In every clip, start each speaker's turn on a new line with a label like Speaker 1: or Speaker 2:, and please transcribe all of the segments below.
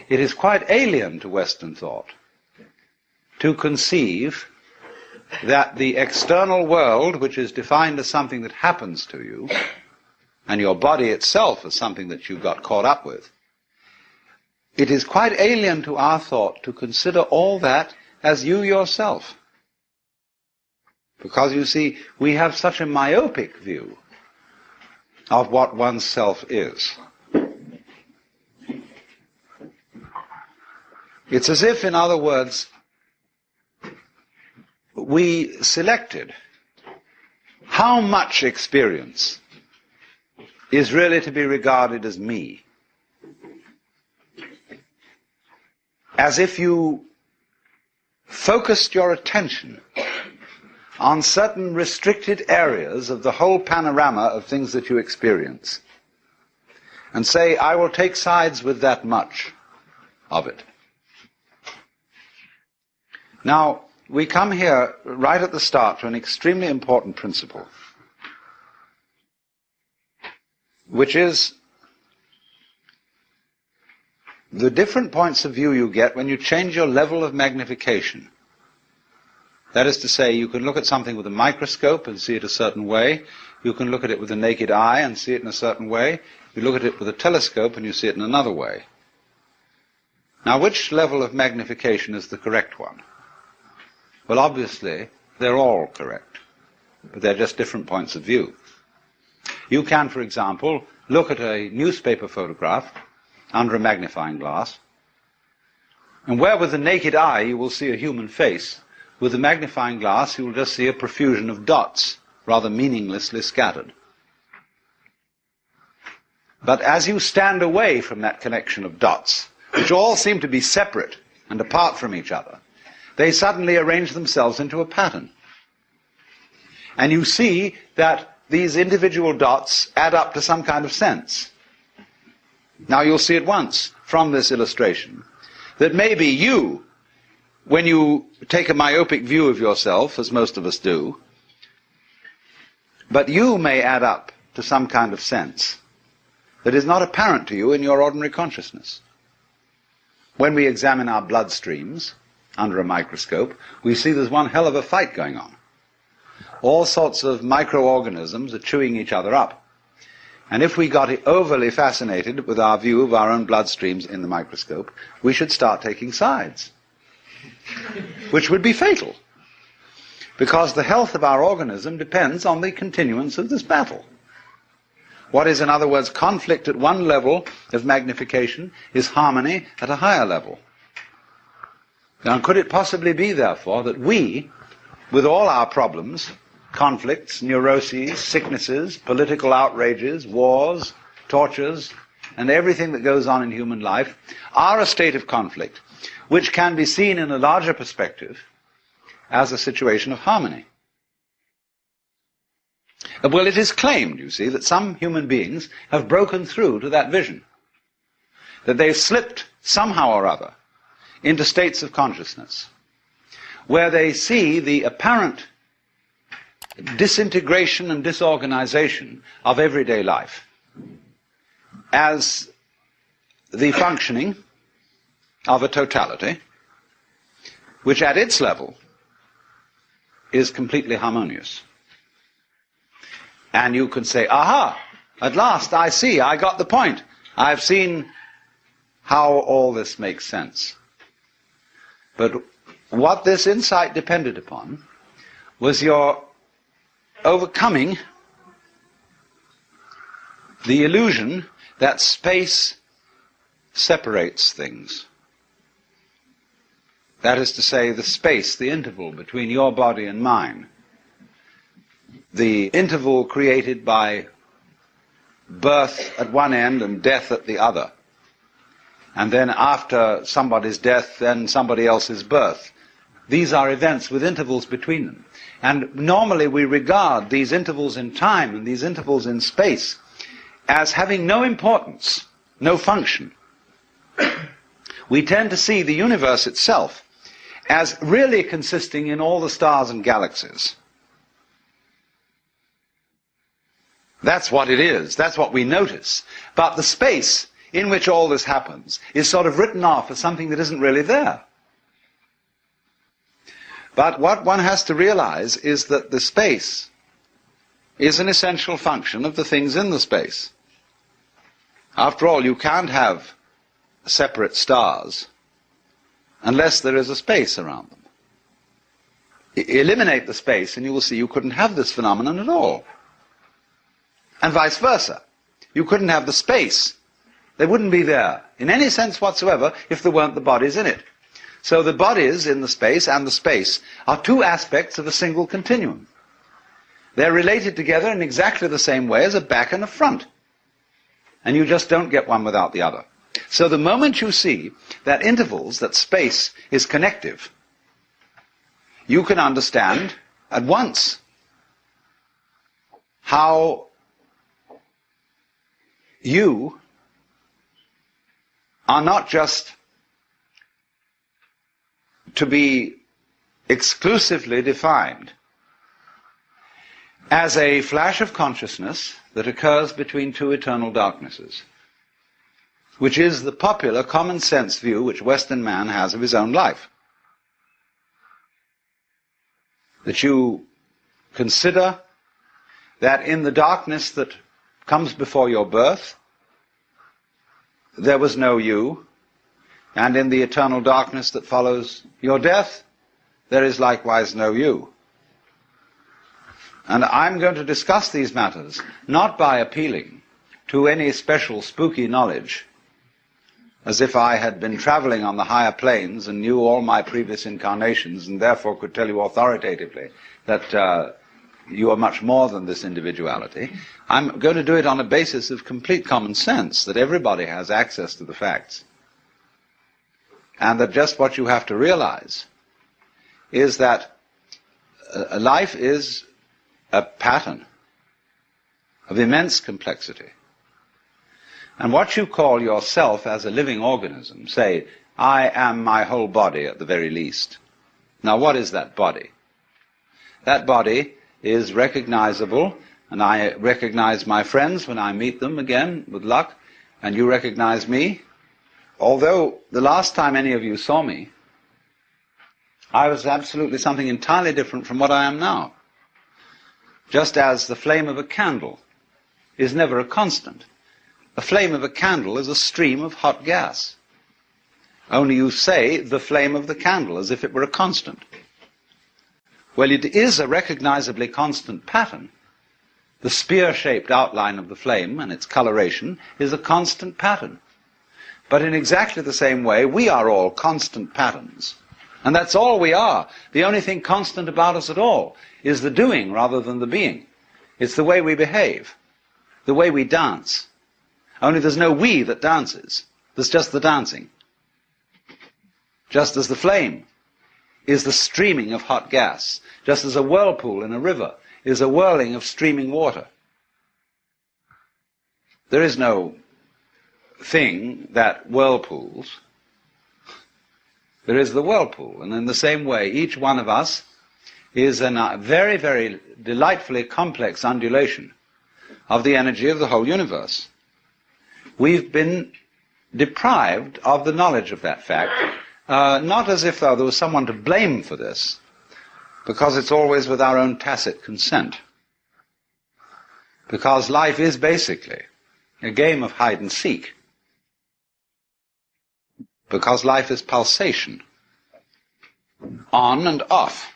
Speaker 1: it is quite alien to Western thought to conceive that the external world, which is defined as something that happens to you, and your body itself as something that you got caught up with, it is quite alien to our thought to consider all that as you yourself. Because, you see, we have such a myopic view of what one's self is. It's as if, in other words, we selected how much experience is really to be regarded as me. As if you focused your attention on certain restricted areas of the whole panorama of things that you experience, and say, I will take sides with that much of it. Now, we come here right at the start to an extremely important principle, which is the different points of view you get when you change your level of magnification. That is to say, you can look at something with a microscope and see it a certain way. You can look at it with the naked eye and see it in a certain way. You look at it with a telescope and you see it in another way. Now, which level of magnification is the correct one? Well, obviously, they're all correct, but they're just different points of view. You can, for example, look at a newspaper photograph under a magnifying glass, and where with the naked eye you will see a human face, with the magnifying glass you will just see a profusion of dots, rather meaninglessly scattered. But as you stand away from that connection of dots, which all seem to be separate and apart from each other, they suddenly arrange themselves into a pattern. And you see that these individual dots add up to some kind of sense. Now you'll see at once from this illustration that maybe you, when you take a myopic view of yourself, as most of us do, but you may add up to some kind of sense that is not apparent to you in your ordinary consciousness. When we examine our blood streams under a microscope, we see there's one hell of a fight going on. All sorts of microorganisms are chewing each other up. And if we got overly fascinated with our view of our own bloodstreams in the microscope, we should start taking sides, which would be fatal, because the health of our organism depends on the continuance of this battle. What is, in other words, conflict at one level of magnification is harmony at a higher level. Now, could it possibly be, therefore, that we, with all our problems, conflicts, neuroses, sicknesses, political outrages, wars, tortures, and everything that goes on in human life, are a state of conflict which can be seen in a larger perspective as a situation of harmony? Well, it is claimed, you see, that some human beings have broken through to that vision, that they've slipped somehow or other into states of consciousness where they see the apparent disintegration and disorganization of everyday life as the functioning of a totality which at its level is completely harmonious. And you can say, aha, at last I see, I got the point. I've seen how all this makes sense. But what this insight depended upon was your overcoming the illusion that space separates things. That is to say, the space, the interval between your body and mine, the interval created by birth at one end and death at the other, and then after somebody's death, then somebody else's birth. These are events with intervals between them. And normally we regard these intervals in time and these intervals in space as having no importance, no function. We tend to see the universe itself as really consisting in all the stars and galaxies. That's what it is. That's what we notice. But the space in which all this happens is sort of written off as something that isn't really there. But what one has to realize is that the space is an essential function of the things in the space. After all, you can't have separate stars unless there is a space around them. Eliminate the space and you will see you couldn't have this phenomenon at all. And vice versa. You couldn't have the space. They wouldn't be there in any sense whatsoever if there weren't the bodies in it. So the bodies in the space and the space are two aspects of a single continuum. They're related together in exactly the same way as a back and a front. And you just don't get one without the other. So the moment you see that intervals, that space is connective, you can understand at once how you are not just to be exclusively defined as a flash of consciousness that occurs between two eternal darknesses, which is the popular common sense view which Western man has of his own life. That you consider that in the darkness that comes before your birth, there was no you, and in the eternal darkness that follows your death, there is likewise no you. And I'm going to discuss these matters not by appealing to any special spooky knowledge, as if I had been traveling on the higher planes and knew all my previous incarnations and therefore could tell you authoritatively that you are much more than this individuality. I'm going to do it on a basis of complete common sense, that everybody has access to the facts. And that just what you have to realize is that life is a pattern of immense complexity. And what you call yourself as a living organism, say, I am my whole body at the very least. Now what is that body? That body is recognizable, and I recognize my friends when I meet them again, with luck, and you recognize me. Although the last time any of you saw me, I was absolutely something entirely different from what I am now. Just as the flame of a candle is never a constant. The flame of a candle is a stream of hot gas. Only you say the flame of the candle as if it were a constant. Well, it is a recognizably constant pattern. The spear-shaped outline of the flame and its coloration is a constant pattern. But in exactly the same way, we are all constant patterns. And that's all we are. The only thing constant about us at all is the doing rather than the being. It's the way we behave, the way we dance. Only there's no we that dances. There's just the dancing. Just as the flame is the streaming of hot gas, just as a whirlpool in a river is a whirling of streaming water. There is no thing that whirlpools. There is the whirlpool. And in the same way, each one of us is a very, very delightfully complex undulation of the energy of the whole universe. We've been deprived of the knowledge of that fact, not as if though there was someone to blame for this, because it's always with our own tacit consent. Because life is basically a game of hide and seek. Because life is pulsation, on and off.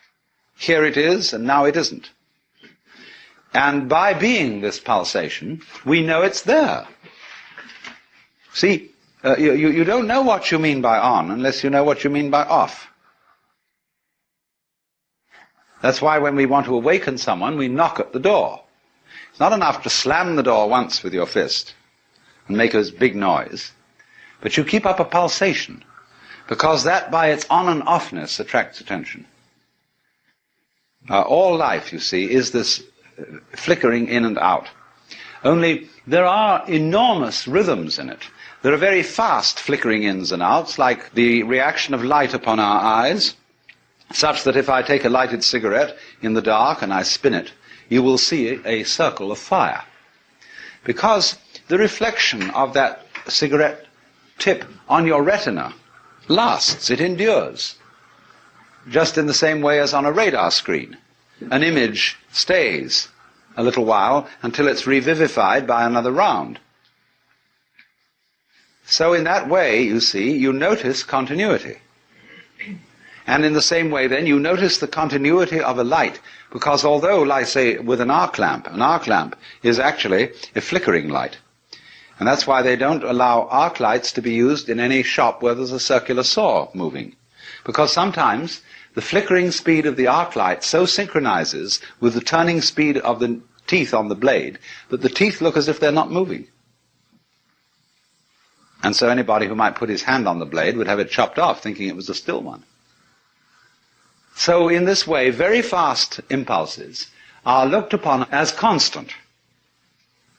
Speaker 1: Here it is, and now it isn't. And by being this pulsation, we know it's there. See, you don't know what you mean by on unless you know what you mean by off. That's why when we want to awaken someone, we knock at the door. It's not enough to slam the door once with your fist and make a big noise, but you keep up a pulsation, because that by its on and offness attracts attention. All life, you see, is this flickering in and out. Only there are enormous rhythms in it. There are very fast flickering ins and outs, like the reaction of light upon our eyes, such that if I take a lighted cigarette in the dark and I spin it, you will see a circle of fire. Because the reflection of that cigarette tip on your retina lasts, it endures. Just in the same way as on a radar screen. An image stays a little while until it's revivified by another round. So in that way, you see, you notice continuity. And in the same way then, you notice the continuity of a light, because although, like say, with an arc lamp is actually a flickering light. And that's why they don't allow arc lights to be used in any shop where there's a circular saw moving. Because sometimes the flickering speed of the arc light so synchronizes with the turning speed of the teeth on the blade that the teeth look as if they're not moving. And so anybody who might put his hand on the blade would have it chopped off, thinking it was a still one. So in this way, very fast impulses are looked upon as constant.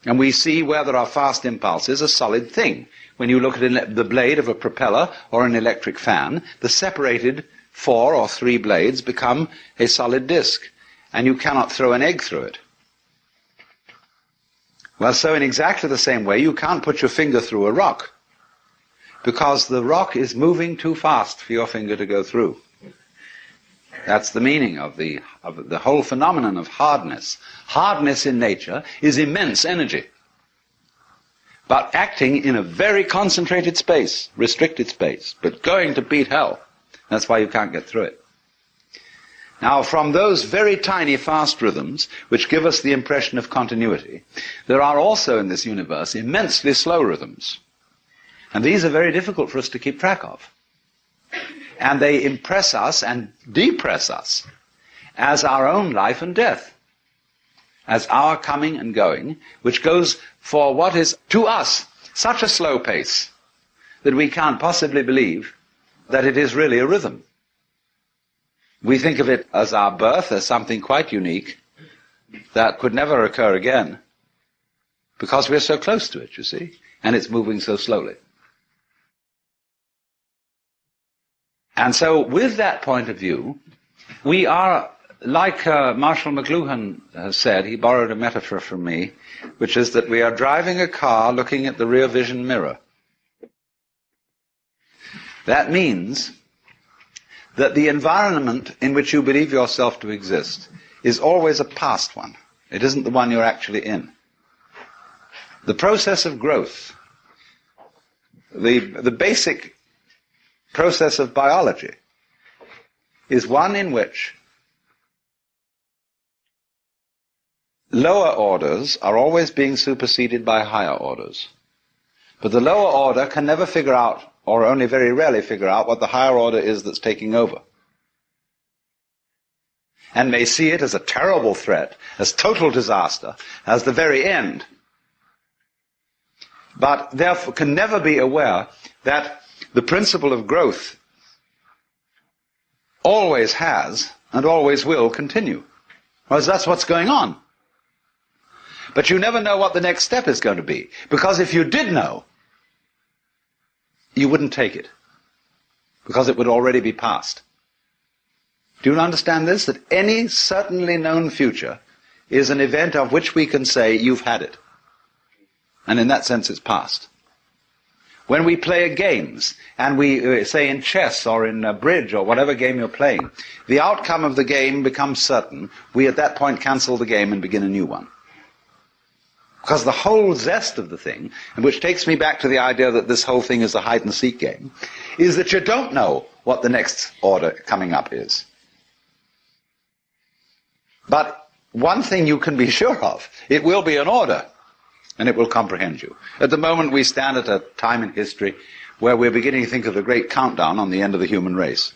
Speaker 1: And we see where there are fast impulses a solid thing. When you look at the blade of a propeller or an electric fan, the separated 4 or 3 blades become a solid disk, and you cannot throw an egg through it. Well, so in exactly the same way, you can't put your finger through a rock, because the rock is moving too fast for your finger to go through. That's the meaning of the whole phenomenon of hardness. Hardness in nature is immense energy, but acting in a very concentrated space, restricted space, but going to beat hell. That's why you can't get through it. Now, from those very tiny fast rhythms, which give us the impression of continuity, there are also in this universe immensely slow rhythms. And these are very difficult for us to keep track of. And they impress us and depress us as our own life and death, as our coming and going, which goes for what is, to us, such a slow pace that we can't possibly believe that it is really a rhythm. We think of it as our birth, as something quite unique that could never occur again, because we're so close to it, you see, and it's moving so slowly. And so with that point of view, we are, like Marshall McLuhan has said, he borrowed a metaphor from me, which is that we are driving a car looking at the rear vision mirror. That means that the environment in which you believe yourself to exist is always a past one. It isn't the one you're actually in. The process of growth, the basic process of biology, is one in which lower orders are always being superseded by higher orders. But the lower order can never figure out, or only very rarely figure out, what the higher order is that's taking over. And may see it as a terrible threat, as total disaster, as the very end. But therefore can never be aware that the principle of growth always has and always will continue. Because that's what's going on. But you never know what the next step is going to be. Because if you did know, you wouldn't take it. Because it would already be past. Do you understand this? That any certainly known future is an event of which we can say, you've had it. And in that sense, it's past. When we play games, and we say in chess or in bridge or whatever game you're playing, the outcome of the game becomes certain. We at that point cancel the game and begin a new one. Because the whole zest of the thing, and which takes me back to the idea that this whole thing is a hide-and-seek game, is that you don't know what the next order coming up is. But one thing you can be sure of, it will be an order. And it will comprehend you. At the moment we stand at a time in history where we're beginning to think of the great countdown on the end of the human race.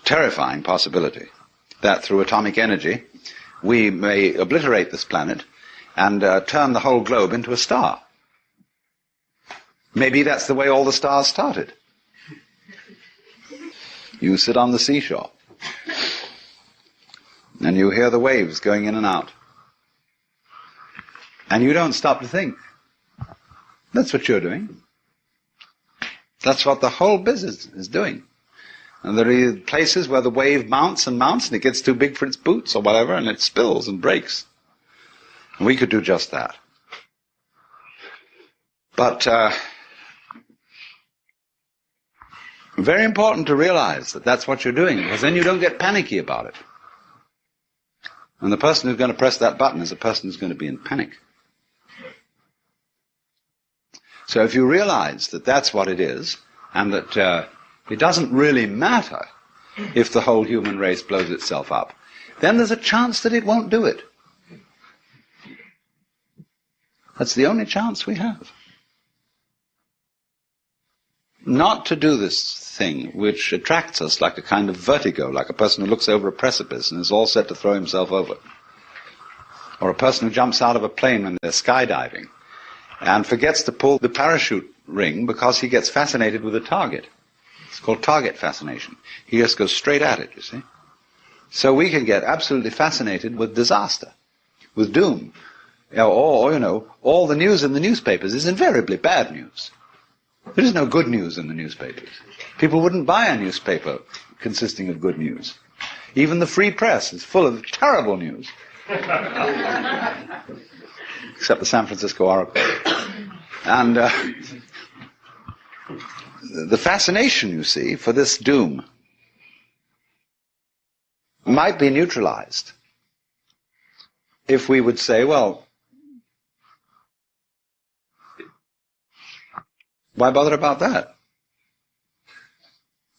Speaker 1: Terrifying possibility that through atomic energy we may obliterate this planet and turn the whole globe into a star. Maybe that's the way all the stars started. You sit on the seashore and you hear the waves going in and out. And you don't stop to think. That's what you're doing. That's what the whole business is doing. And there are places where the wave mounts and mounts and it gets too big for its boots or whatever and it spills and breaks. And we could do just that. But very important to realize that that's what you're doing, because then you don't get panicky about it. And the person who's going to press that button is a person who's going to be in panic. So if you realize that that's what it is, and that it doesn't really matter if the whole human race blows itself up, then there's a chance that it won't do it. That's the only chance we have. Not to do this thing which attracts us like a kind of vertigo, like a person who looks over a precipice and is all set to throw himself over. Or a person who jumps out of a plane when they're skydiving and forgets to pull the parachute ring because he gets fascinated with a target. It's called target fascination. He just goes straight at it, you see. So we can get absolutely fascinated with disaster, with doom. Or, all the news in the newspapers is invariably bad news. There is no good news in the newspapers. People wouldn't buy a newspaper consisting of good news. Even the free press is full of terrible news. Except the San Francisco Oracle. And the fascination, you see, for this doom might be neutralized if we would say, well, why bother about that?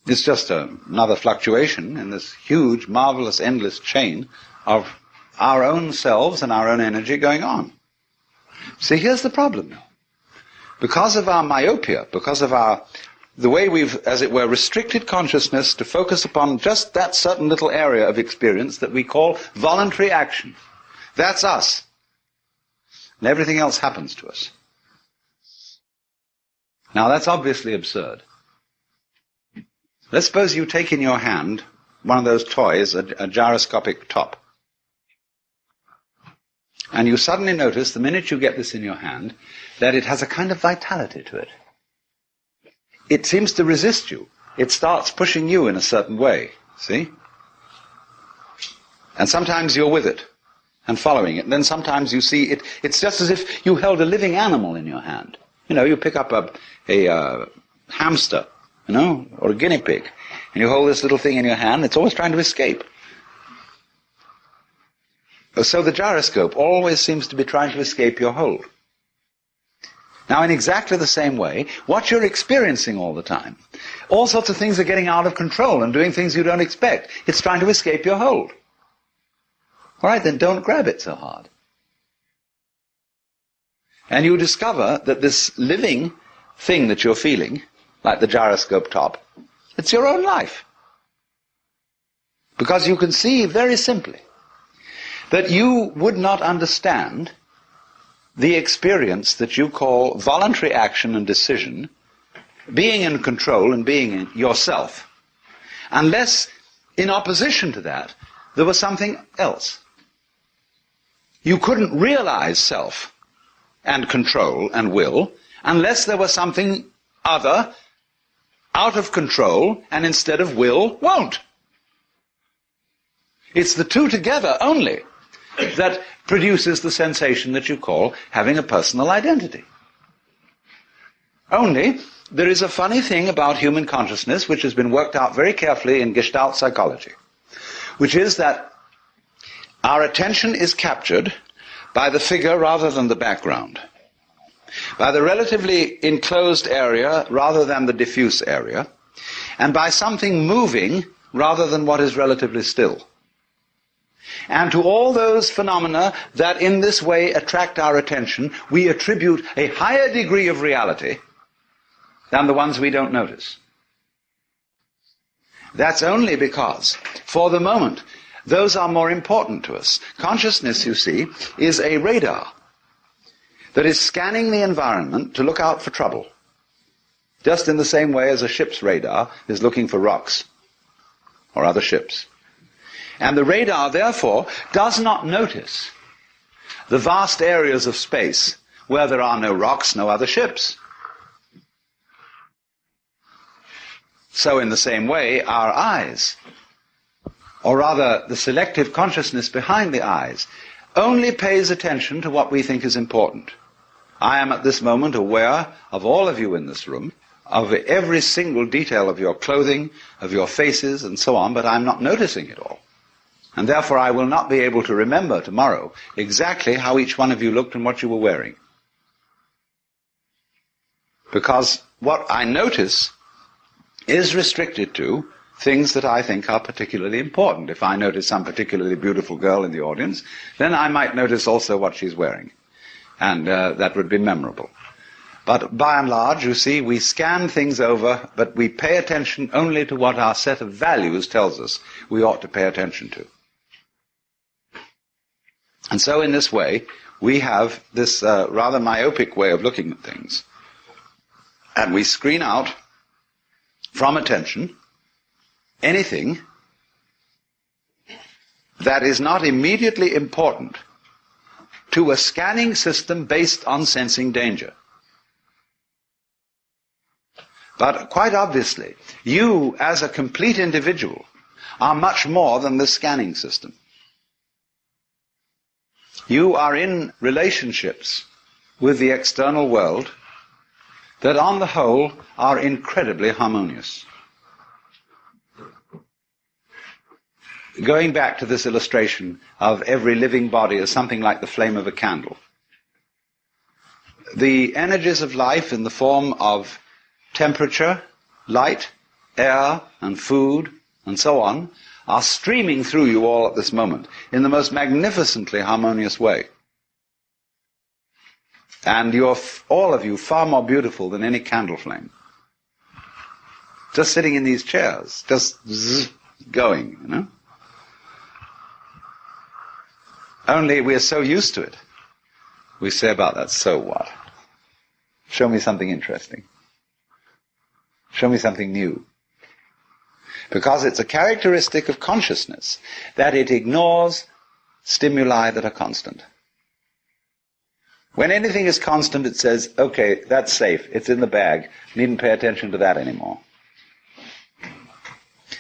Speaker 1: It's just another fluctuation in this huge, marvelous, endless chain of our own selves and our own energy going on. See, here's the problem now. Because of our myopia, because of the way we've, as it were, restricted consciousness to focus upon just that certain little area of experience that we call voluntary action. That's us. And everything else happens to us. Now, that's obviously absurd. Let's suppose you take in your hand one of those toys, a gyroscopic top. And you suddenly notice, the minute you get this in your hand, that it has a kind of vitality to it. It seems to resist you. It starts pushing you in a certain way, see? And sometimes you're with it and following it. And then sometimes you see it. It's just as if you held a living animal in your hand. You pick up a hamster, or a guinea pig, and you hold this little thing in your hand. It's always trying to escape. So the gyroscope always seems to be trying to escape your hold. Now, in exactly the same way, what you're experiencing all the time, all sorts of things are getting out of control and doing things you don't expect. It's trying to escape your hold. All right, then don't grab it so hard. And you discover that this living thing that you're feeling, like the gyroscope top, it's your own life. Because you can see very simply that you would not understand the experience that you call voluntary action and decision, being in control and being in yourself, unless in opposition to that there was something else. You couldn't realize self and control and will unless there was something other, out of control, and instead of will, won't. It's the two together only that produces the sensation that you call having a personal identity. Only, there is a funny thing about human consciousness which has been worked out very carefully in Gestalt psychology, which is that our attention is captured by the figure rather than the background, by the relatively enclosed area rather than the diffuse area, and by something moving rather than what is relatively still. And to all those phenomena that in this way attract our attention, we attribute a higher degree of reality than the ones we don't notice. That's only because, for the moment, those are more important to us. Consciousness, you see, is a radar that is scanning the environment to look out for trouble, just in the same way as a ship's radar is looking for rocks or other ships. And the radar, therefore, does not notice the vast areas of space where there are no rocks, no other ships. So in the same way, our eyes, or rather the selective consciousness behind the eyes, only pays attention to what we think is important. I am at this moment aware of all of you in this room, of every single detail of your clothing, of your faces, and so on, but I'm not noticing it all. And therefore I will not be able to remember tomorrow exactly how each one of you looked and what you were wearing. Because what I notice is restricted to things that I think are particularly important. If I notice some particularly beautiful girl in the audience, then I might notice also what she's wearing. And that would be memorable. But by and large, you see, we scan things over, but we pay attention only to what our set of values tells us we ought to pay attention to. And so in this way, we have this rather myopic way of looking at things. And we screen out from attention anything that is not immediately important to a scanning system based on sensing danger. But quite obviously, you as a complete individual are much more than the scanning system. You are in relationships with the external world that on the whole are incredibly harmonious. Going back to this illustration of every living body as something like the flame of a candle, the energies of life in the form of temperature, light, air, and food, and so on, are streaming through you all at this moment in the most magnificently harmonious way. And you're, all of you, far more beautiful than any candle flame. Just sitting in these chairs, just going, you know. Only we are so used to it. We say about that, so what? Show me something interesting. Show me something new. Because it's a characteristic of consciousness that it ignores stimuli that are constant. When anything is constant, it says, okay, that's safe, it's in the bag, needn't pay attention to that anymore.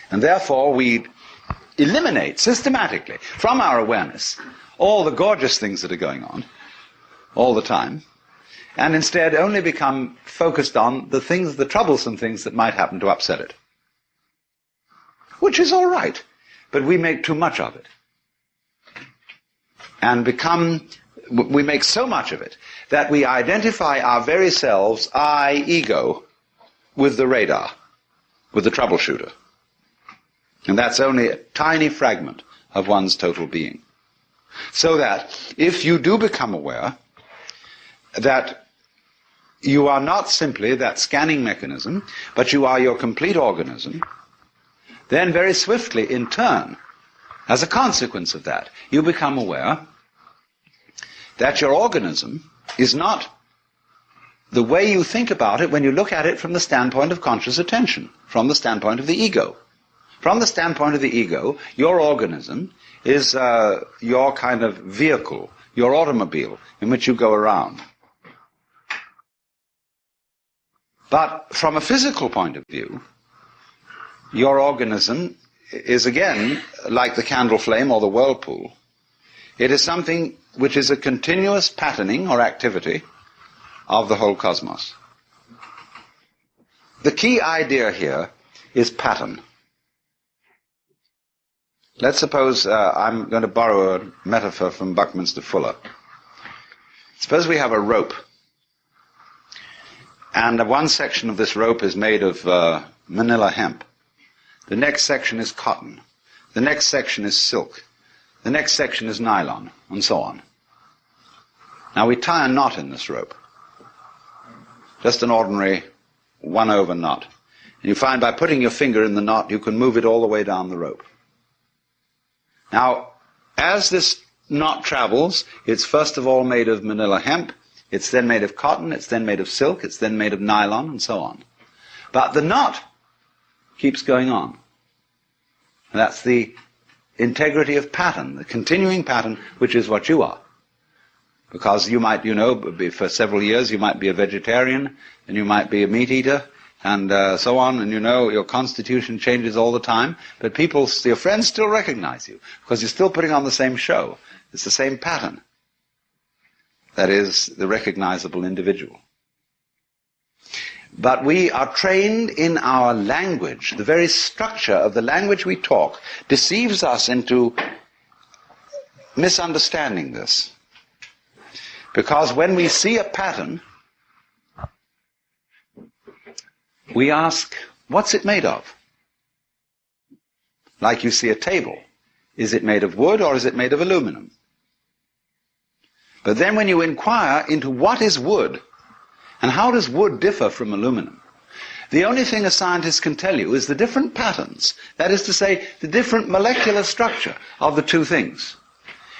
Speaker 1: And therefore we eliminate systematically from our awareness all the gorgeous things that are going on all the time, and instead only become focused on the things, the troublesome things that might happen to upset it. Which is all right, but we make too much of it. And we make so much of it that we identify our very selves, I, ego, with the radar, with the troubleshooter. And that's only a tiny fragment of one's total being. So that if you do become aware that you are not simply that scanning mechanism, but you are your complete organism, then very swiftly, in turn, as a consequence of that, you become aware that your organism is not the way you think about it when you look at it from the standpoint of conscious attention, from the standpoint of the ego. From the standpoint of the ego, your organism is your kind of vehicle, your automobile in which you go around. But from a physical point of view, your organism is again like the candle flame or the whirlpool. It is something which is a continuous patterning or activity of the whole cosmos. The key idea here is pattern. Let's suppose I'm going to borrow a metaphor from Buckminster Fuller. Suppose we have a rope, and one section of this rope is made of manila hemp. The next section is cotton. The next section is silk. The next section is nylon, and so on. Now we tie a knot in this rope. Just an ordinary 1/over knot. And you find by putting your finger in the knot, you can move it all the way down the rope. Now, as this knot travels, it's first of all made of manila hemp, it's then made of cotton, it's then made of silk, it's then made of nylon, and so on. But the knot keeps going on. And that's the integrity of pattern, the continuing pattern, which is what you are. Because you might, for several years you might be a vegetarian, and you might be a meat eater, and so on, and your constitution changes all the time, but your friends still recognize you, because you're still putting on the same show. It's the same pattern. that is, the recognizable individual. But we are trained in our language. The very structure of the language we talk deceives us into misunderstanding this. Because when we see a pattern, we ask, what's it made of? Like you see a table. Is it made of wood or is it made of aluminum? But then when you inquire into what is wood, and how does wood differ from aluminum, the only thing a scientist can tell you is the different patterns, that is to say, the different molecular structure of the two things.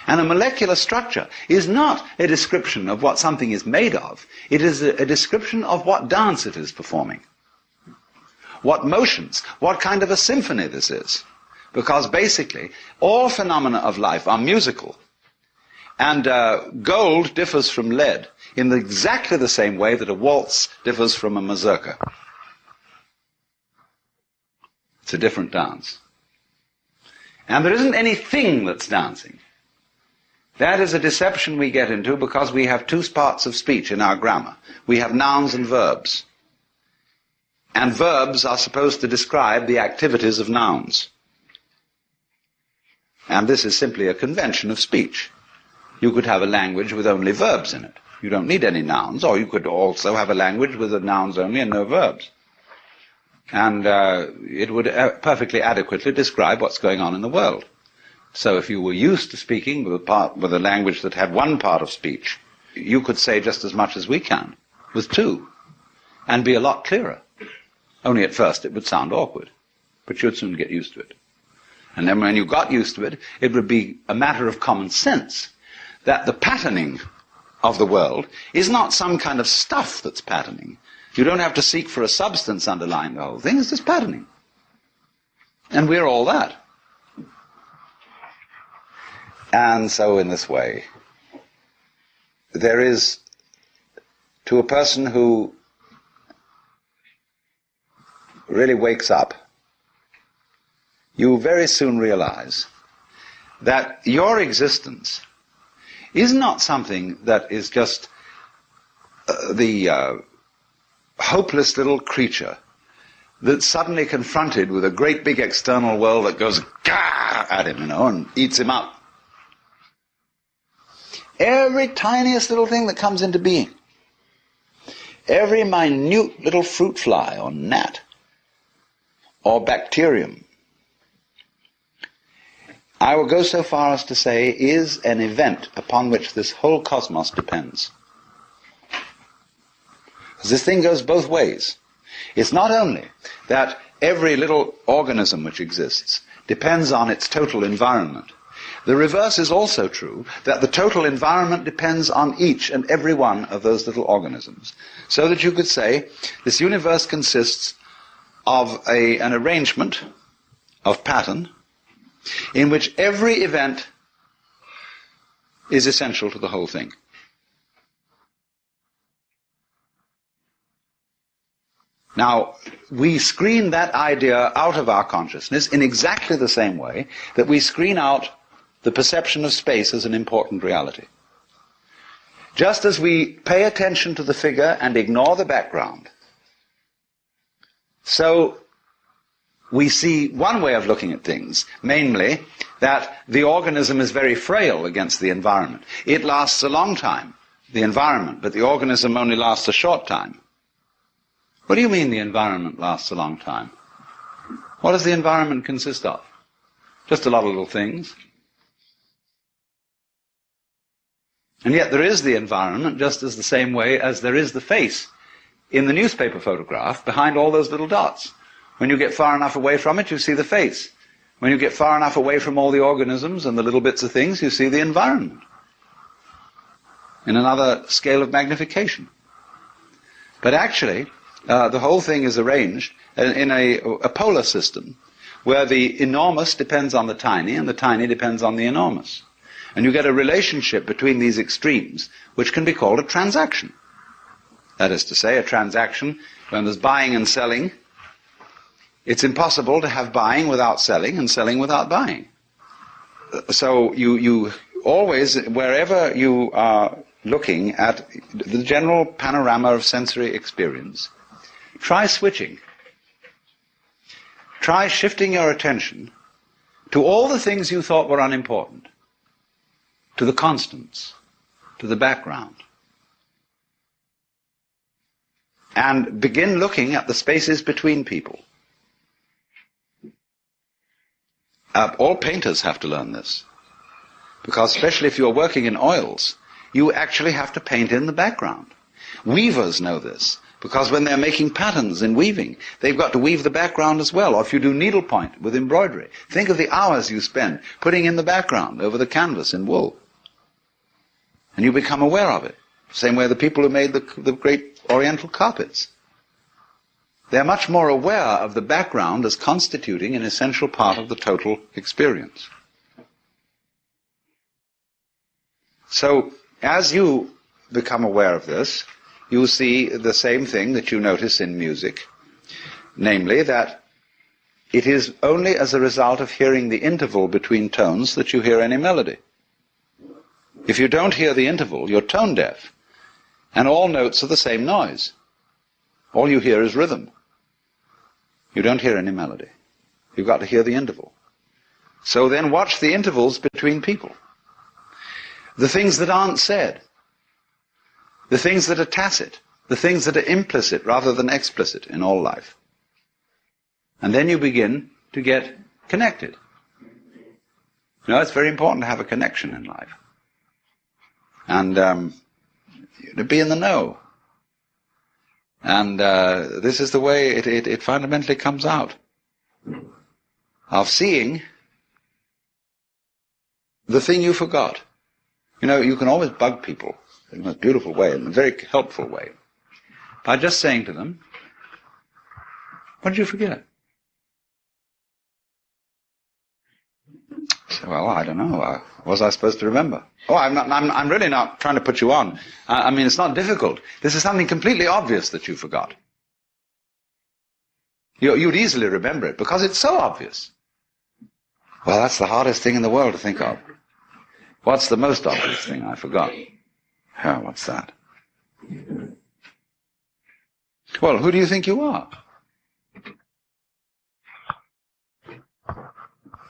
Speaker 1: And a molecular structure is not a description of what something is made of, it is a description of what dance it is performing, what motions, what kind of a symphony this is. Because basically, all phenomena of life are musical. And gold differs from lead in exactly the same way that a waltz differs from a mazurka. It's a different dance. And there isn't anything that's dancing. That is a deception we get into because we have two parts of speech in our grammar. We have nouns and verbs. And verbs are supposed to describe the activities of nouns. And this is simply a convention of speech. You could have a language with only verbs in it. You don't need any nouns, or you could also have a language with the nouns only and no verbs. And it would perfectly adequately describe what's going on in the world. So if you were used to speaking with a language that had one part of speech, you could say just as much as we can, with two, and be a lot clearer. Only at first it would sound awkward, but you'd soon get used to it. And then when you got used to it, it would be a matter of common sense that the patterning of the world is not some kind of stuff that's patterning. You don't have to seek for a substance underlying the whole thing, it's just patterning. And we're all that. And so in this way, there is, to a person who really wakes up, you very soon realize that your existence is not something that is just the hopeless little creature that's suddenly confronted with a great big external world that goes gah at him, and eats him up. Every tiniest little thing that comes into being, every minute little fruit fly or gnat or bacterium, I will go so far as to say, is an event upon which this whole cosmos depends. Because this thing goes both ways. It's not only that every little organism which exists depends on its total environment. The reverse is also true, that the total environment depends on each and every one of those little organisms. So that you could say, this universe consists of an arrangement of pattern, in which every event is essential to the whole thing. Now, we screen that idea out of our consciousness in exactly the same way that we screen out the perception of space as an important reality. Just as we pay attention to the figure and ignore the background, so we see one way of looking at things, namely that the organism is very frail against the environment. It lasts a long time, the environment, but the organism only lasts a short time. What do you mean the environment lasts a long time? What does the environment consist of? Just a lot of little things. And yet there is the environment just as the same way as there is the face in the newspaper photograph behind all those little dots. When you get far enough away from it, you see the face. When you get far enough away from all the organisms and the little bits of things, you see the environment in another scale of magnification. But actually, the whole thing is arranged in a polar system where the enormous depends on the tiny and the tiny depends on the enormous. And you get a relationship between these extremes which can be called a transaction. That is to say, a transaction when there's buying and selling. It's impossible to have buying without selling and selling without buying. So you always, wherever you are looking at the general panorama of sensory experience, try switching. Try shifting your attention to all the things you thought were unimportant, to the constants, to the background. And begin looking at the spaces between people. All painters have to learn this, because especially if you're working in oils, you actually have to paint in the background. Weavers know this, because when they're making patterns in weaving, they've got to weave the background as well. Or if you do needlepoint with embroidery, think of the hours you spend putting in the background over the canvas in wool. And you become aware of it. Same way the people who made the great oriental carpets. They're much more aware of the background as constituting an essential part of the total experience. So, as you become aware of this, you see the same thing that you notice in music, namely that it is only as a result of hearing the interval between tones that you hear any melody. If you don't hear the interval, you're tone deaf, and all notes are the same noise. All you hear is rhythm. You don't hear any melody. You've got to hear the interval. So then watch the intervals between people. The things that aren't said. The things that are tacit. The things that are implicit rather than explicit in all life. And then you begin to get connected. You know, it's very important to have a connection in life. And to be in the know. And this is the way it fundamentally comes out. Of seeing the thing you forgot. You know, you can always bug people in a beautiful way, in a very helpful way, by just saying to them, what did you forget? So, well, I don't know. What was I supposed to remember? Oh, I'm really not trying to put you on. I mean, it's not difficult. This is something completely obvious that you forgot. You'd easily remember it because it's so obvious. Well, that's the hardest thing in the world to think of. What's the most obvious thing I forgot? Oh, what's that? Well, who do you think you are?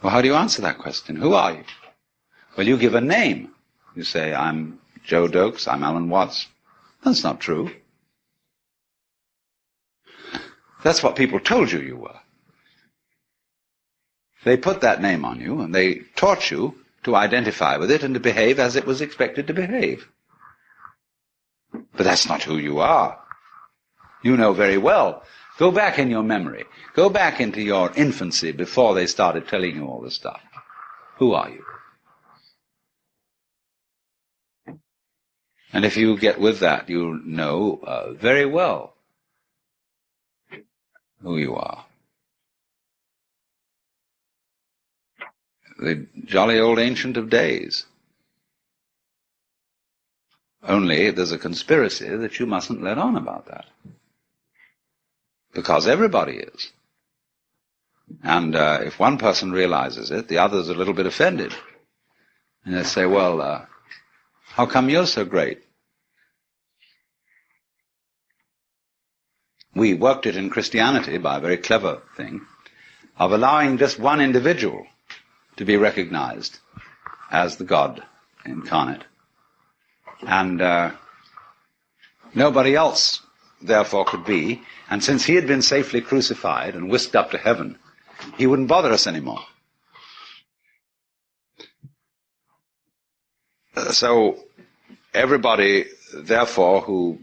Speaker 1: Well, how do you answer that question? Who are you? Well, you give a name. You say, I'm Joe Dokes, I'm Alan Watts. That's not true. That's what people told you you were. They put that name on you, and they taught you to identify with it and to behave as it was expected to behave. But that's not who you are. You know very well. Go back in your memory. Go back into your infancy before they started telling you all this stuff. Who are you? And if you get with that, you know very well who you are. The jolly old Ancient of Days. Only there's a conspiracy that you mustn't let on about that. Because everybody is. And if one person realizes it, the other's a little bit offended. And they say, well, how come you're so great? We worked it in Christianity by a very clever thing of allowing just one individual to be recognized as the God incarnate. And nobody else, therefore, could be. And since he had been safely crucified and whisked up to heaven, he wouldn't bother us anymore. So everybody, therefore, who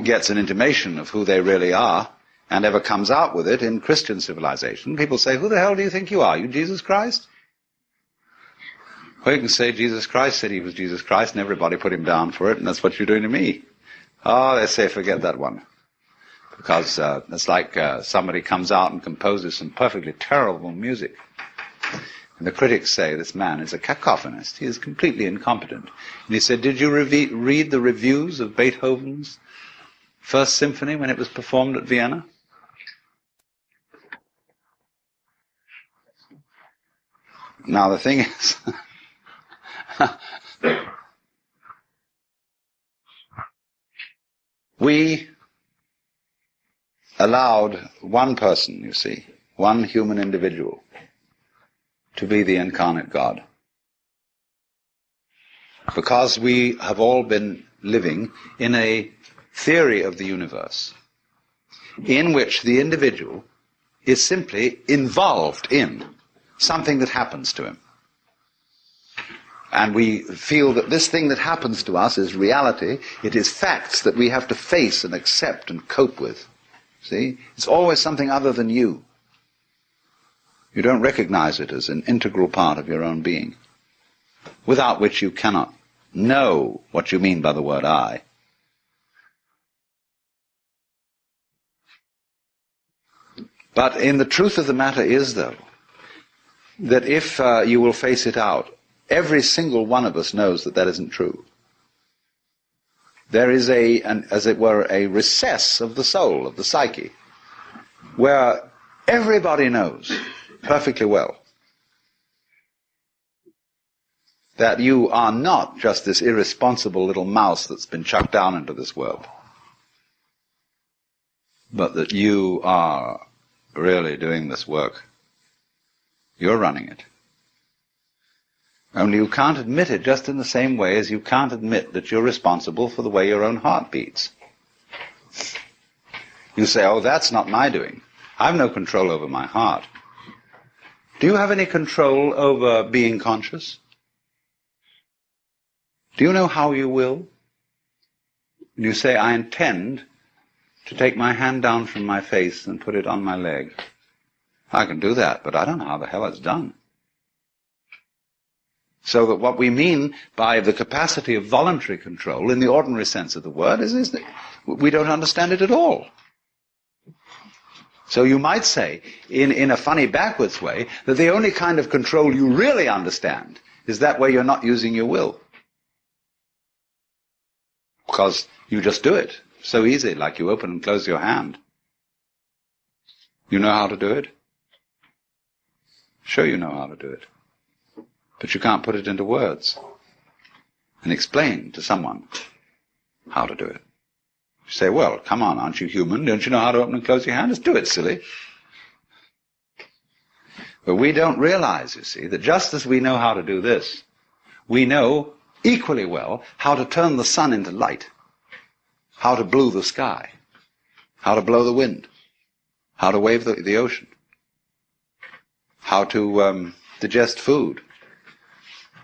Speaker 1: gets an intimation of who they really are and ever comes out with it in Christian civilization, people say, who the hell do you think you are? You Jesus Christ? Well, you can say Jesus Christ said he was Jesus Christ and everybody put him down for it, and that's what you're doing to me. Oh, they say, forget that one. Because it's like somebody comes out and composes some perfectly terrible music. And the critics say this man is a cacophonist. He is completely incompetent. And he said, did you read the reviews of Beethoven's First Symphony when it was performed at Vienna? Now the thing is, We allowed one person, you see, one human individual, to be the incarnate God. Because we have all been living in a theory of the universe in which the individual is simply involved in something that happens to him. And we feel that this thing that happens to us is reality. It is facts that we have to face and accept and cope with. See? It's always something other than you. You don't recognize it as an integral part of your own being, without which you cannot know what you mean by the word I. But in the truth of the matter is, though, that if you will face it out, every single one of us knows that that isn't true. There is as it were, a recess of the soul, of the psyche, where everybody knows perfectly well that you are not just this irresponsible little mouse that's been chucked down into this world, but that you are really doing this work. You're running it. Only you can't admit it just in the same way as you can't admit that you're responsible for the way your own heart beats. You say, oh, that's not my doing. I've no control over my heart. Do you have any control over being conscious? Do you know how you will? You say, I intend to take my hand down from my face and put it on my leg. I can do that, but I don't know how the hell it's done. So that what we mean by the capacity of voluntary control in the ordinary sense of the word is that we don't understand it at all. So you might say, in a funny backwards way, that the only kind of control you really understand is that where you're not using your will. Because you just do it so easy, like you open and close your hand. You know how to do it? Sure you know how to do it. But you can't put it into words and explain to someone how to do it. You say, well, come on, aren't you human? Don't you know how to open and close your hand? Just do it, silly. But we don't realize, you see, that just as we know how to do this, we know equally well how to turn the sun into light, how to blue the sky, how to blow the wind, how to wave the ocean, how to digest food,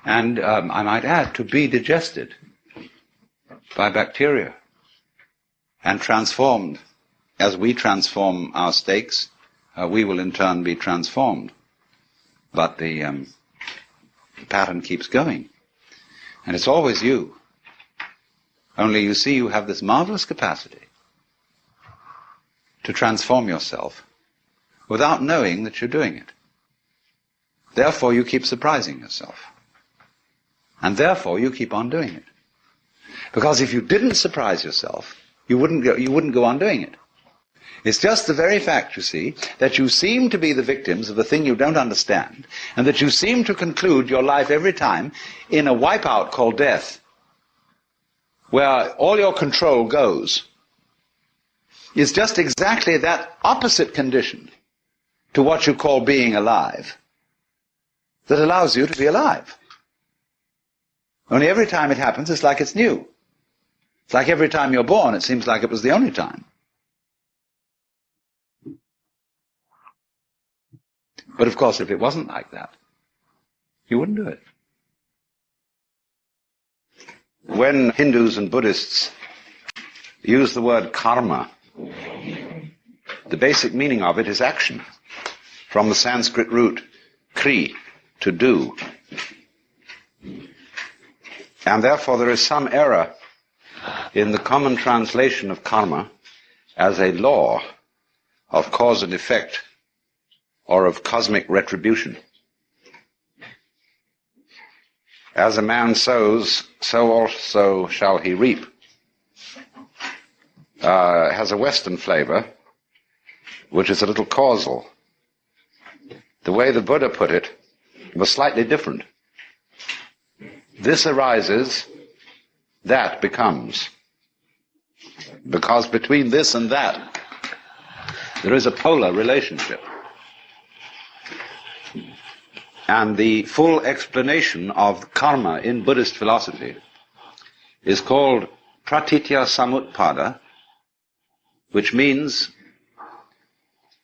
Speaker 1: and I might add, to be digested by bacteria and transformed. As we transform our steaks, we will in turn be transformed. But the pattern keeps going. And it's always you. Only you see you have this marvelous capacity to transform yourself without knowing that you're doing it. Therefore you keep surprising yourself. And therefore you keep on doing it. Because if you didn't surprise yourself, you wouldn't go on doing it. It's just the very fact, you see, that you seem to be the victims of a thing you don't understand, and that you seem to conclude your life every time in a wipeout called death, where all your control goes, is just exactly that opposite condition to what you call being alive that allows you to be alive. Only every time it happens, it's like it's new. It's like every time you're born, it seems like it was the only time. But of course, if it wasn't like that, you wouldn't do it. When Hindus and Buddhists use the word karma, the basic meaning of it is action, from the Sanskrit root kri, to do. And therefore there is some error in the common translation of karma as a law of cause and effect, or of cosmic retribution. As a man sows, so also shall he reap. Has a Western flavor, which is a little causal. The way the Buddha put it was slightly different. This arises, that becomes. Because between this and that, there is a polar relationship. And the full explanation of karma in Buddhist philosophy is called pratitya samutpada, which means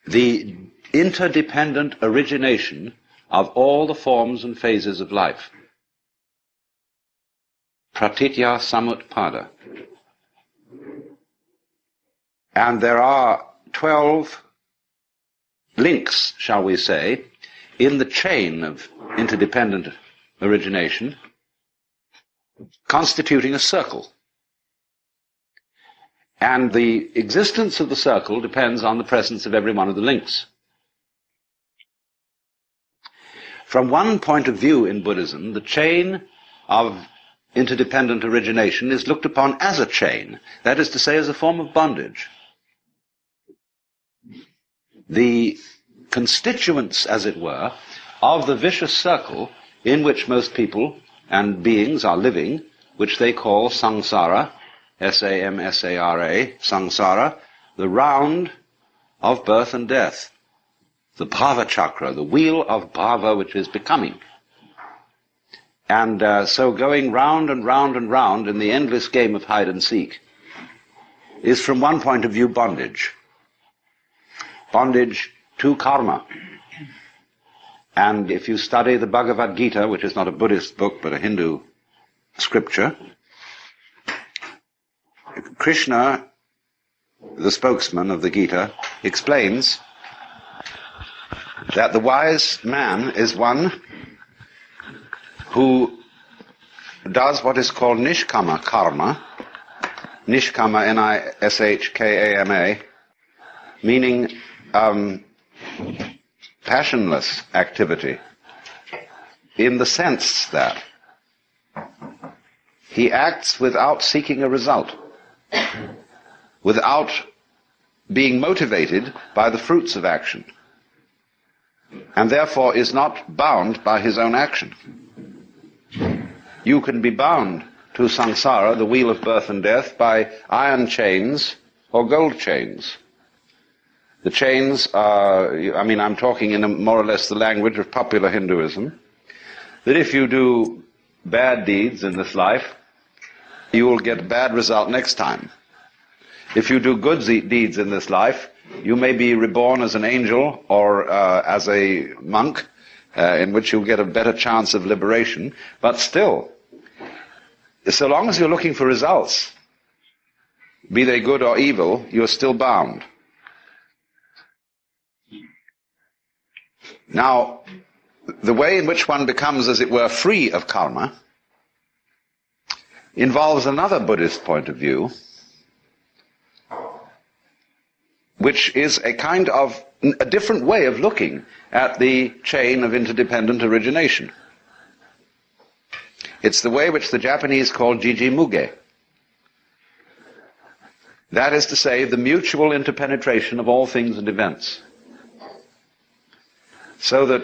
Speaker 1: the interdependent origination of all the forms and phases of life. Pratitya samutpada. And there are 12 links, shall we say, in the chain of interdependent origination, constituting a circle. And the existence of the circle depends on the presence of every one of the links. From one point of view in Buddhism, the chain of interdependent origination is looked upon as a chain, that is to say, as a form of bondage. The constituents, as it were, of the vicious circle in which most people and beings are living, which they call samsara, S-A-M-S-A-R-A, samsara, the round of birth and death, the bhava chakra, the wheel of bhava, which is becoming. And so going round and round and round in the endless game of hide and seek is, from one point of view, bondage. Bondage to karma. And if you study the Bhagavad Gita, which is not a Buddhist book but a Hindu scripture, Krishna, the spokesman of the Gita, explains that the wise man is one who does what is called nishkama karma, nishkama, N-I-S-H-K-A-M-A, meaning passionless activity, in the sense that he acts without seeking a result, without being motivated by the fruits of action, and therefore is not bound by his own action. You can be bound to samsara, the wheel of birth and death, by iron chains or gold chains. The chains are, I'm talking in more or less the language of popular Hinduism, that if you do bad deeds in this life, you will get a bad result next time. If you do good deeds in this life, you may be reborn as an angel or as a monk, in which you'll get a better chance of liberation. But still, so long as you're looking for results, be they good or evil, you're still bound. Now, the way in which one becomes, as it were, free of karma involves another Buddhist point of view, which is a kind of a different way of looking at the chain of interdependent origination. It's the way which the Japanese call jijimuge. That is to say, the mutual interpenetration of all things and events. So that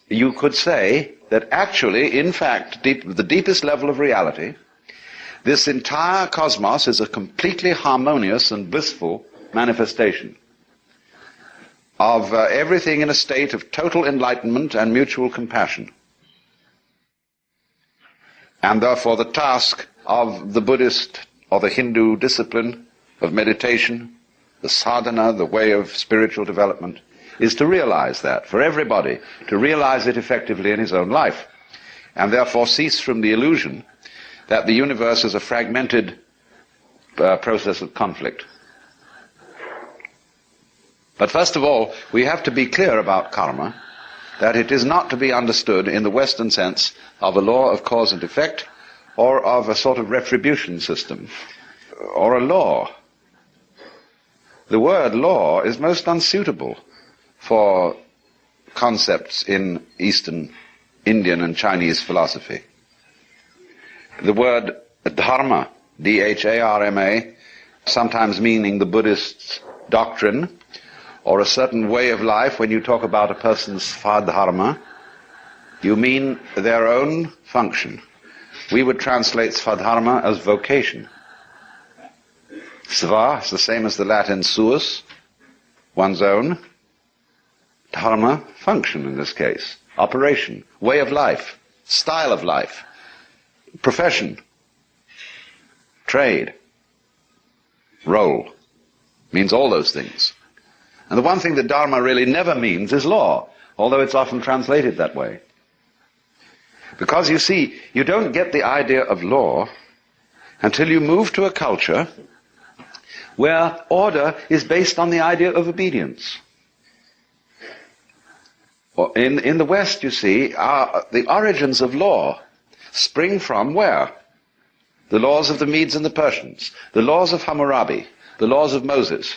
Speaker 1: you could say that actually, in fact, the deepest level of reality, this entire cosmos is a completely harmonious and blissful manifestation of everything in a state of total enlightenment and mutual compassion. And therefore the task of the Buddhist or the Hindu discipline of meditation, the sadhana, the way of spiritual development, is to realize that, for everybody, to realize it effectively in his own life, and therefore cease from the illusion that the universe is a fragmented process of conflict. But first of all, we have to be clear about karma, that it is not to be understood in the Western sense of a law of cause and effect, or of a sort of retribution system, or a law. The word law is most unsuitable for concepts in Eastern, Indian and Chinese philosophy. The word dharma, D-H-A-R-M-A, sometimes meaning the Buddhist doctrine, or a certain way of life. When you talk about a person's svadharma, you mean their own function. We would translate svadharma as vocation. Sva is the same as the Latin suus, one's own. Dharma, function in this case. Operation, way of life, style of life, profession, trade, role. Means all those things. And the one thing that dharma really never means is law, although it's often translated that way. Because you see, you don't get the idea of law until you move to a culture where order is based on the idea of obedience. In the West, you see, the origins of law spring from where? The laws of the Medes and the Persians, the laws of Hammurabi, the laws of Moses,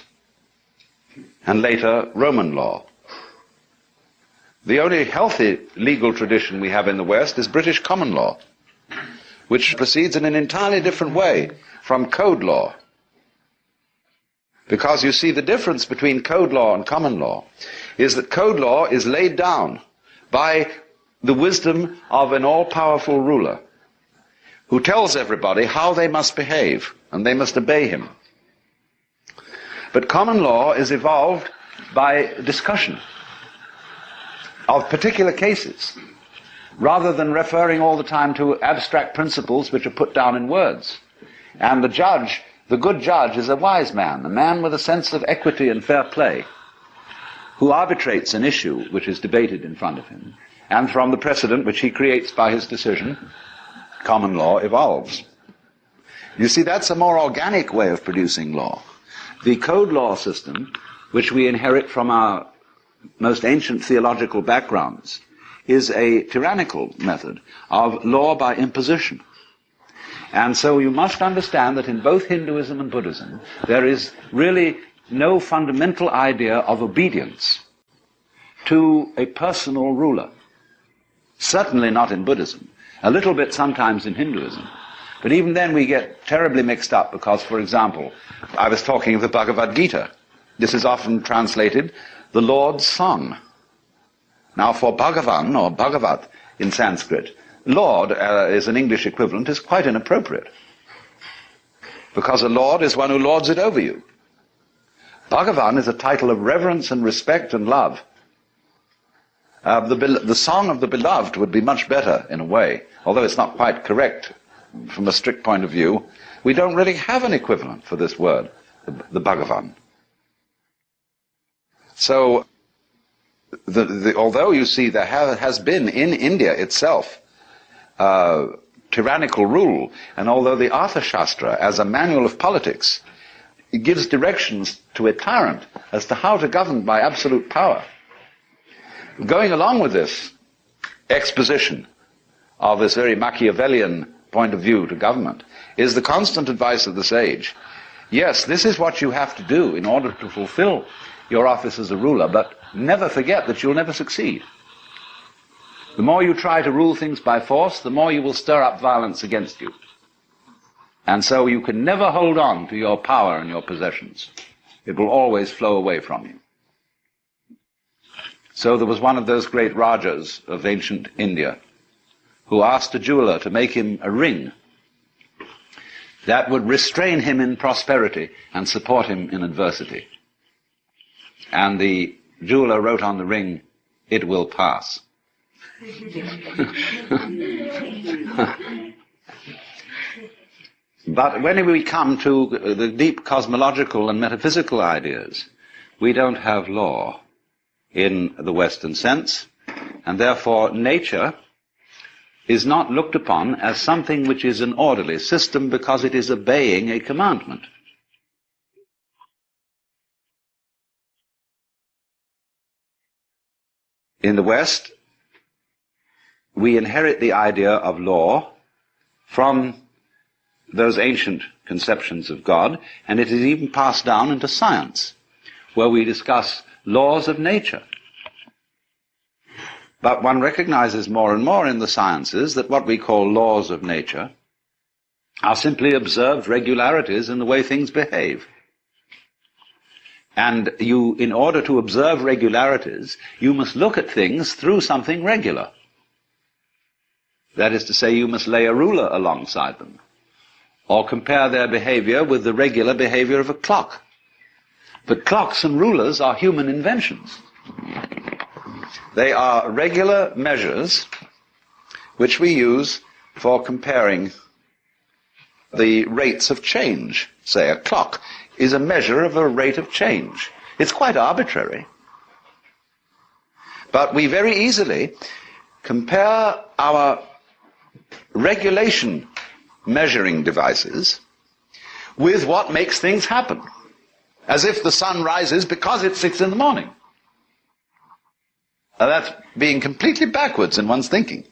Speaker 1: and later Roman law. The only healthy legal tradition we have in the West is British common law, which proceeds in an entirely different way from code law. Because you see, the difference between code law and common law is that code law is laid down by the wisdom of an all-powerful ruler who tells everybody how they must behave, and they must obey him. But common law is evolved by discussion of particular cases, rather than referring all the time to abstract principles which are put down in words. And the judge, the good judge, is a wise man, a man with a sense of equity and fair play, who arbitrates an issue which is debated in front of him, and from the precedent which he creates by his decision, common law evolves. You see, that's a more organic way of producing law. The code law system, which we inherit from our most ancient theological backgrounds, is a tyrannical method of law by imposition. And so you must understand that in both Hinduism and Buddhism, there is really no fundamental idea of obedience to a personal ruler. Certainly not in Buddhism. A little bit sometimes in Hinduism. But even then we get terribly mixed up because, for example, I was talking of the Bhagavad Gita. This is often translated the Lord's Song. Now for Bhagavan, or Bhagavat in Sanskrit, Lord is an English equivalent, is quite inappropriate. Because a lord is one who lords it over you. Bhagavan is a title of reverence and respect and love. The song of the beloved would be much better in a way, although it's not quite correct from a strict point of view. We don't really have an equivalent for this word, the Bhagavan. So, although you see there has been in India itself tyrannical rule, and although the Arthashastra, as a manual of politics, it gives directions to a tyrant as to how to govern by absolute power, going along with this exposition of this very Machiavellian point of view to government is the constant advice of the sage. Yes, this is what you have to do in order to fulfill your office as a ruler, but never forget that you'll never succeed. The more you try to rule things by force, the more you will stir up violence against you. And so you can never hold on to your power and your possessions. It will always flow away from you. So there was one of those great Rajas of ancient India who asked a jeweler to make him a ring that would restrain him in prosperity and support him in adversity. And the jeweler wrote on the ring, "It will pass." But when we come to the deep cosmological and metaphysical ideas, we don't have law in the Western sense, and therefore nature is not looked upon as something which is an orderly system because it is obeying a commandment. In the West, we inherit the idea of law from those ancient conceptions of God, and it is even passed down into science, where we discuss laws of nature. But one recognizes more and more in the sciences that what we call laws of nature are simply observed regularities in the way things behave. And you, in order to observe regularities, you must look at things through something regular. That is to say, you must lay a ruler alongside them, or compare their behavior with the regular behavior of a clock. But clocks and rulers are human inventions. They are regular measures which we use for comparing the rates of change. Say, a clock is a measure of a rate of change. It's quite arbitrary. But we very easily compare our regulation measuring devices with what makes things happen, as if the sun rises because it's 6 in the morning. Now that's being completely backwards in one's thinking.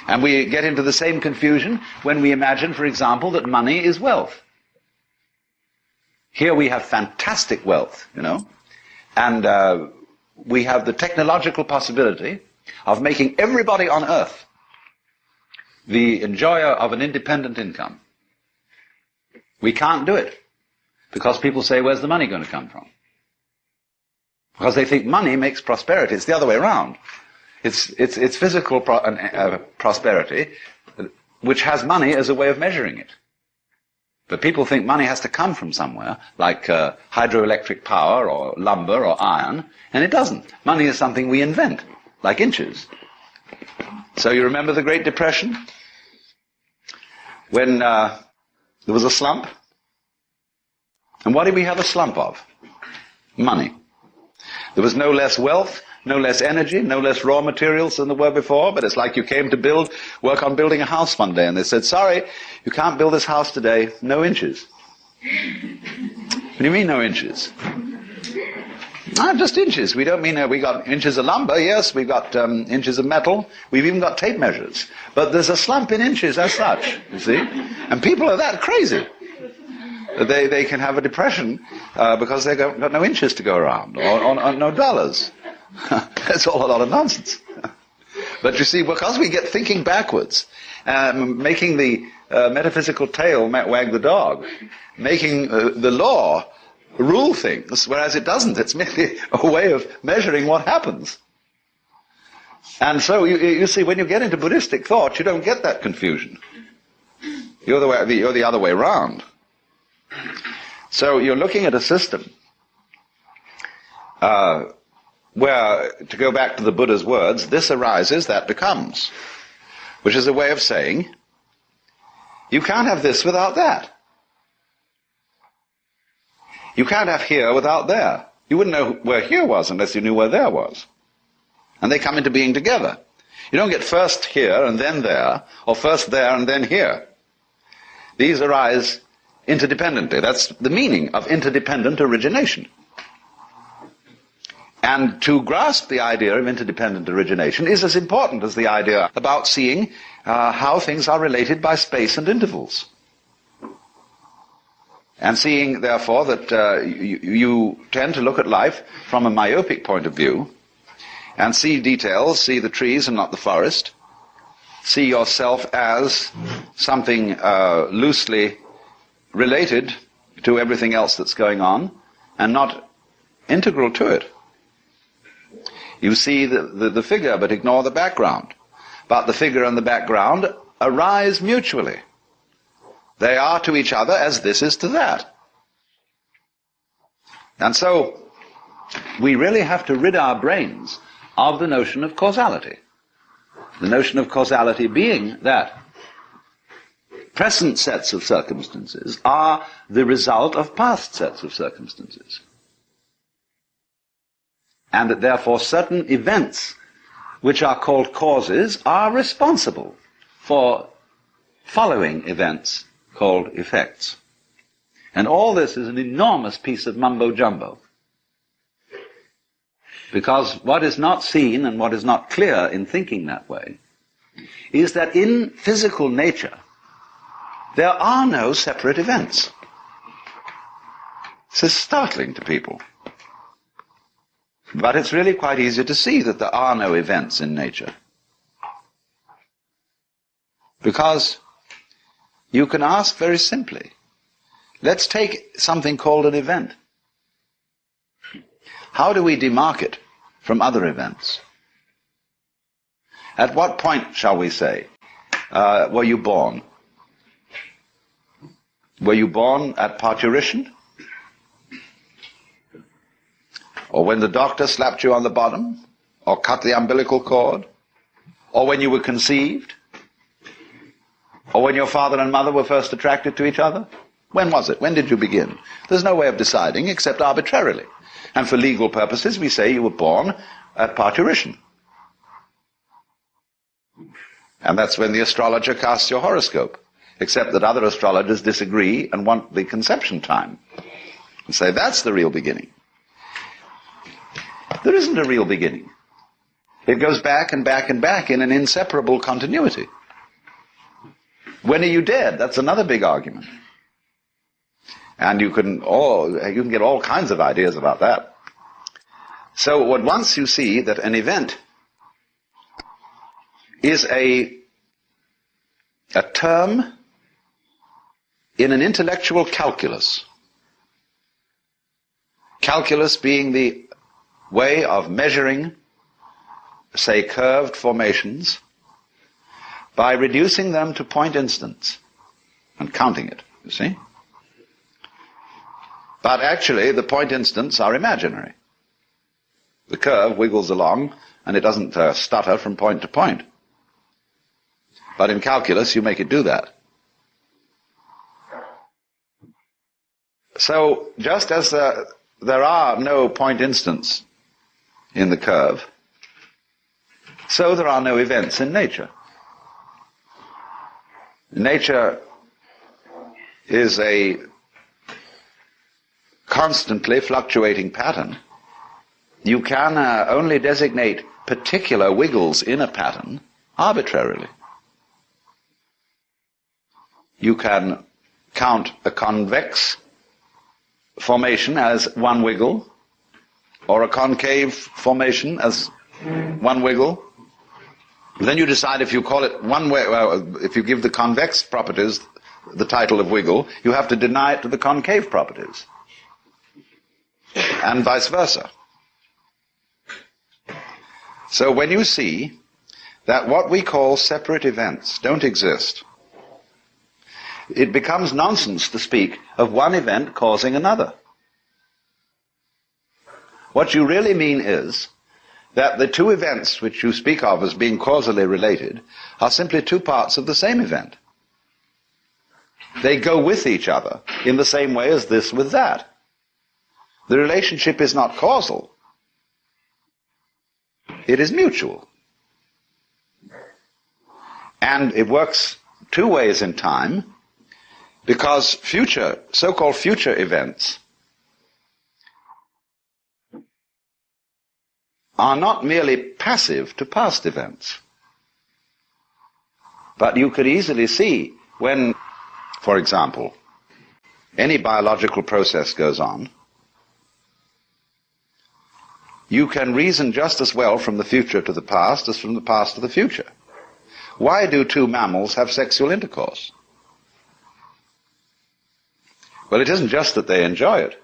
Speaker 1: And we get into the same confusion when we imagine, for example, that money is wealth. Here we have fantastic wealth, and we have the technological possibility of making everybody on earth the enjoyer of an independent income. We can't do it because people say, where's the money going to come from? Because they think money makes prosperity. It's the other way around. It's physical prosperity which has money as a way of measuring it. But people think money has to come from somewhere, like hydroelectric power or lumber or iron, and it doesn't. Money is something we invent, like inches. So you remember the Great Depression? When there was a slump? And what did we have a slump of? Money. There was no less wealth, no less energy, no less raw materials than there were before, but it's like you came to work on building a house one day, and they said, sorry, you can't build this house today, no inches. What do you mean no inches? No, just inches. We don't mean we got inches of lumber, yes, we've got inches of metal, we've even got tape measures. But there's a slump in inches as such, you see? And people are that crazy. They can have a depression because they've got no inches to go around, or no dollars. That's all a lot of nonsense. But you see, because we get thinking backwards, making the metaphysical tail wag the dog, making the law rule things, whereas it doesn't. It's merely a way of measuring what happens. And so you see, when you get into Buddhistic thought, you don't get that confusion. You're the other way around. So you're looking at a system where, to go back to the Buddha's words, this arises, that becomes, which is a way of saying, you can't have this without that. You can't have here without there. You wouldn't know where here was unless you knew where there was. And they come into being together. You don't get first here and then there, or first there and then here. These arise interdependently. That's the meaning of interdependent origination. And to grasp the idea of interdependent origination is as important as the idea about seeing how things are related by space and intervals. And seeing, therefore, that you tend to look at life from a myopic point of view and see details, see the trees and not the forest, see yourself as something loosely related to everything else that's going on and not integral to it. You see the figure but ignore the background. But the figure and the background arise mutually. They are to each other as this is to that. And so we really have to rid our brains of the notion of causality. The notion of causality being that present sets of circumstances are the result of past sets of circumstances. And that therefore certain events which are called causes are responsible for following events called effects. And all this is an enormous piece of mumbo-jumbo. Because what is not seen and what is not clear in thinking that way is that in physical nature there are no separate events. This is startling to people. But it's really quite easy to see that there are no events in nature. Because you can ask very simply, let's take something called an event. How do we demark it from other events? At what point, shall we say, were you born? Were you born at parturition? Or when the doctor slapped you on the bottom? Or cut the umbilical cord? Or when you were conceived? Or when your father and mother were first attracted to each other? When was it? When did you begin? There's no way of deciding except arbitrarily. And for legal purposes, we say you were born at parturition. And that's when the astrologer casts your horoscope. Except that other astrologers disagree and want the conception time. And say, that's the real beginning. There isn't a real beginning. It goes back and back and back in an inseparable continuity. When are you dead? That's another big argument. And you can get all kinds of ideas about that. So once you see that an event is a term in an intellectual calculus, calculus being the way of measuring, say, curved formations by reducing them to point instants and counting it, you see? But actually, the point instants are imaginary. The curve wiggles along, and it doesn't stutter from point to point. But in calculus, you make it do that. So, just as there are no point instants in the curve, so there are no events in nature. Nature is a constantly fluctuating pattern. You can only designate particular wiggles in a pattern arbitrarily. You can count a convex formation as one wiggle, or a concave formation as one wiggle. Then you decide if you call it one way, if you give the convex properties the title of wiggle, you have to deny it to the concave properties. And vice versa. So when you see that what we call separate events don't exist, it becomes nonsense to speak of one event causing another. What you really mean is that the two events which you speak of as being causally related are simply two parts of the same event. They go with each other in the same way as this with that. The relationship is not causal. It is mutual. And it works two ways in time, because so-called future events are not merely passive to past events. But you could easily see when, for example, any biological process goes on, you can reason just as well from the future to the past as from the past to the future. Why do two mammals have sexual intercourse? Well, it isn't just that they enjoy it.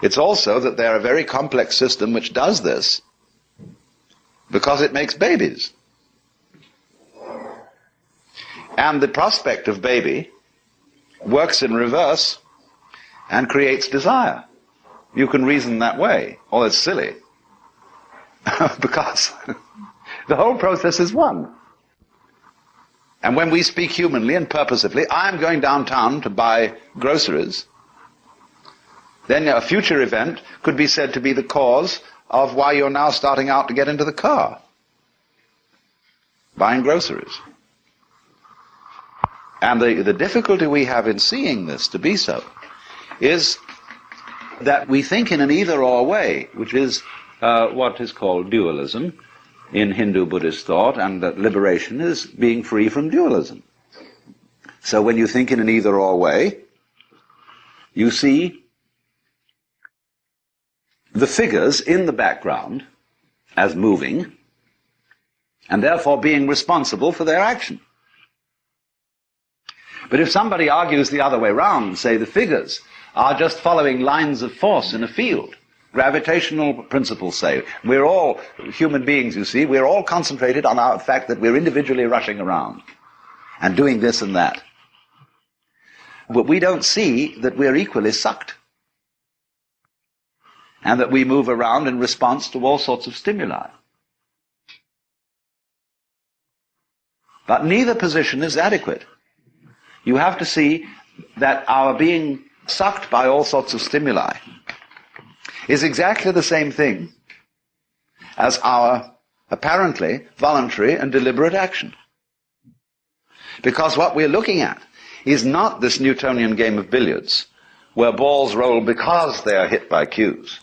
Speaker 1: It's also that they're a very complex system which does this because it makes babies. And the prospect of baby works in reverse and creates desire. You can reason that way. Oh, it's silly. Because the whole process is one. And when we speak humanly and purposively, I'm going downtown to buy groceries, then a future event could be said to be the cause of why you're now starting out to get into the car, buying groceries. And the difficulty we have in seeing this to be so is that we think in an either-or way, which is what is called dualism in Hindu-Buddhist thought, and that liberation is being free from dualism. So when you think in an either-or way, you see the figures in the background as moving, and therefore being responsible for their action. But if somebody argues the other way round, say the figures are just following lines of force in a field, gravitational principles say, we're all human beings, you see, we're all concentrated on our fact that we're individually rushing around and doing this and that. But we don't see that we're equally sucked, and that we move around in response to all sorts of stimuli. But neither position is adequate. You have to see that our being sucked by all sorts of stimuli is exactly the same thing as our apparently voluntary and deliberate action. Because what we're looking at is not this Newtonian game of billiards, where balls roll because they are hit by cues.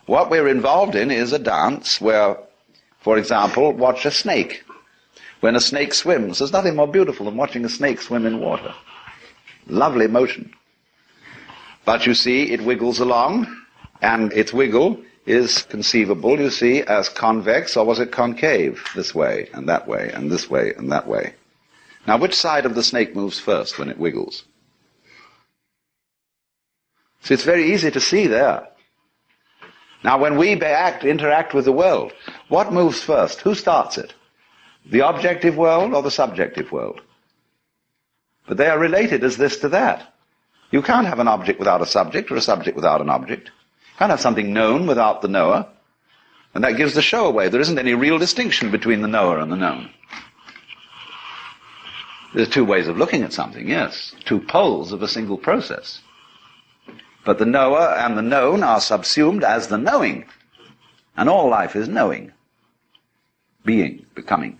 Speaker 1: What we're involved in is a dance where, for example, watch a snake. When a snake swims, there's nothing more beautiful than watching a snake swim in water. Lovely motion. But you see, it wiggles along, and its wiggle is conceivable, you see, as convex, or was it concave? This way, and that way, and this way, and that way. Now, which side of the snake moves first when it wiggles? So it's very easy to see there. Now, when we interact with the world, what moves first? Who starts it? The objective world or the subjective world? But they are related as this to that. You can't have an object without a subject, or a subject without an object. You can't have something known without the knower. And that gives the show away. There isn't any real distinction between the knower and the known. There's two ways of looking at something, yes. Two poles of a single process. But the knower and the known are subsumed as the knowing. And all life is knowing. Being, becoming.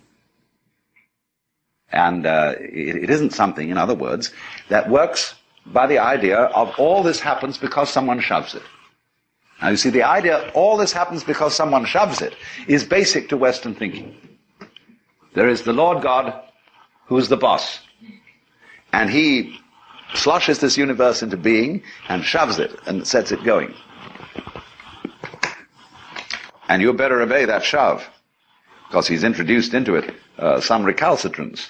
Speaker 1: And it isn't something, in other words, that works by the idea of all this happens because someone shoves it. Now you see, the idea all this happens because someone shoves it is basic to Western thinking. There is the Lord God who's the boss. And he sloshes this universe into being and shoves it and sets it going. And you better obey that shove, because he's introduced into it some recalcitrance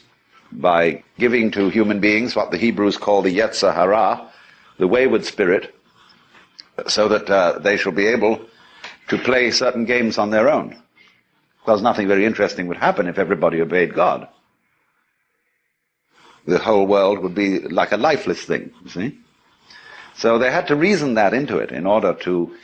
Speaker 1: by giving to human beings what the Hebrews call the Yetzer Hara, the wayward spirit, so that they shall be able to play certain games on their own. Because nothing very interesting would happen if everybody obeyed God. The whole world would be like a lifeless thing, you see. So they had to reason that into it in order to